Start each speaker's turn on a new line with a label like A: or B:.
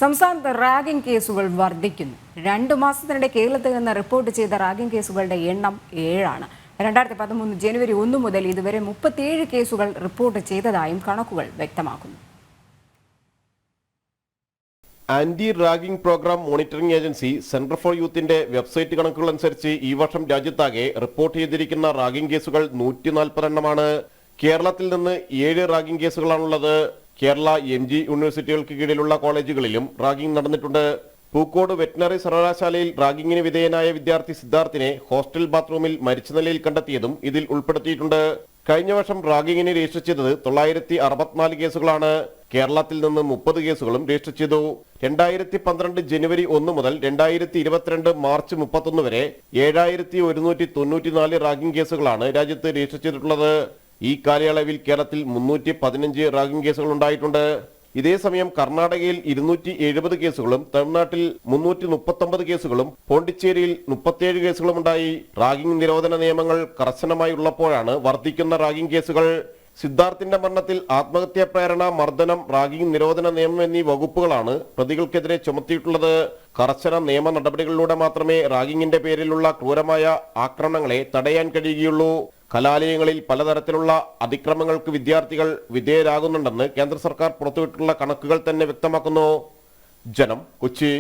A: സംസ്ഥാനത്ത് റാഗിംഗ് കേസുകൾ വർദ്ധിക്കുന്നു. 2 മാസത്തിനിടെ കേരളത്തിൽ നിന്ന് റിപ്പോർട്ട് ചെയ്ത റാഗിംഗ് കേസുകളുടെ എണ്ണം 7ആണ്. 2013 ജനുവരി 1 മുതൽ ഇതുവരെ 37 കേസുകൾ റിപ്പോർട്ട് ചെയ്തതായും കണക്കുകൾ വ്യക്തമാക്കുന്നു.
B: Anti ragging programme monitoring agency centre for യൂത്തിന്റെ വെബ്സൈറ്റ് കണക്കുകൾ അനുസരിച്ച് ഈ വർഷം രാജ്യത്താകെ റിപ്പോർട്ട് ചെയ്തിരിക്കുന്ന റാഗിംഗ് കേസുകൾ 140 എണ്ണമാണ്. കേരളത്തിൽ നിന്ന് 7 റാഗിംഗ് കേസുകളാണുള്ളത്. കേരള MG യൂണിവേഴ്സിറ്റികൾക്ക് കീഴിലുള്ള കോളേജുകളിലും റാഗിംഗ് നടന്നിട്ടുണ്ട്. പൂക്കോട് വെറ്റിനറി സർവകലാശാലയിൽ റാഗിങ്ങിന് വിധേയനായ വിദ്യാർത്ഥി സിദ്ധാർത്ഥിനെ ഹോസ്റ്റൽ ബാത്റൂമിൽ മരിച്ച നിലയിൽ കണ്ടെത്തിയതും ഇതിൽ ഉൾപ്പെടുത്തിയിട്ടുണ്ട്. കഴിഞ്ഞ വർഷം റാഗിങ്ങിന് രജിസ്റ്റർ ചെയ്തത് 964 കേസുകളാണ്. കേരളത്തിൽ നിന്ന് 30 കേസുകളും രജിസ്റ്റർ ചെയ്തു. 2012 ജനുവരി 1 മുതൽ 2022 മാർച്ച് 31 വരെ 7194 റാഗിംഗ് കേസുകളാണ് രാജ്യത്ത് രജിസ്റ്റർ ചെയ്തിട്ടുള്ളത്. ഈ കാലയളവിൽ കേരളത്തിൽ 315 റാഗിംഗ് കേസുകൾ ഉണ്ടായിട്ടുണ്ട്. ഇതേസമയം കർണാടകയിൽ 270 കേസുകളും തമിഴ്നാട്ടിൽ 339 കേസുകളും പോണ്ടിച്ചേരിയിൽ 37 കേസുകളും ഉണ്ടായി. റാഗിംഗ് നിരോധന നിയമങ്ങൾ കർശനമായി ഉള്ളപ്പോഴാണ് വർദ്ധിക്കുന്ന റാഗിംഗ് കേസുകൾ. സിദ്ധാർത്ഥിന്റെ മരണത്തിൽ ആത്മഹത്യാ പ്രേരണ, മർദ്ദനം, റാഗിംഗ് നിരോധന നിയമം എന്നീ വകുപ്പുകളാണ് പ്രതികൾക്കെതിരെ ചുമത്തിയിട്ടുള്ളത്. കർശന നിയമ നടപടികളിലൂടെ മാത്രമേ റാഗിങ്ങിന്റെ പേരിലുള്ള ക്രൂരമായ ആക്രമണങ്ങളെ തടയാൻ കഴിയുകയുള്ളൂ. കലാലയങ്ങളിൽ പലതരത്തിലുള്ള അതിക്രമങ്ങൾക്ക് വിദ്യാർത്ഥികൾ വിധേയരാകുന്നുണ്ടെന്ന് കേന്ദ്ര സർക്കാർ പുറത്തുവിട്ടുള്ള കണക്കുകൾ തന്നെ വ്യക്തമാക്കുന്നു. ജനം, കൊച്ചി.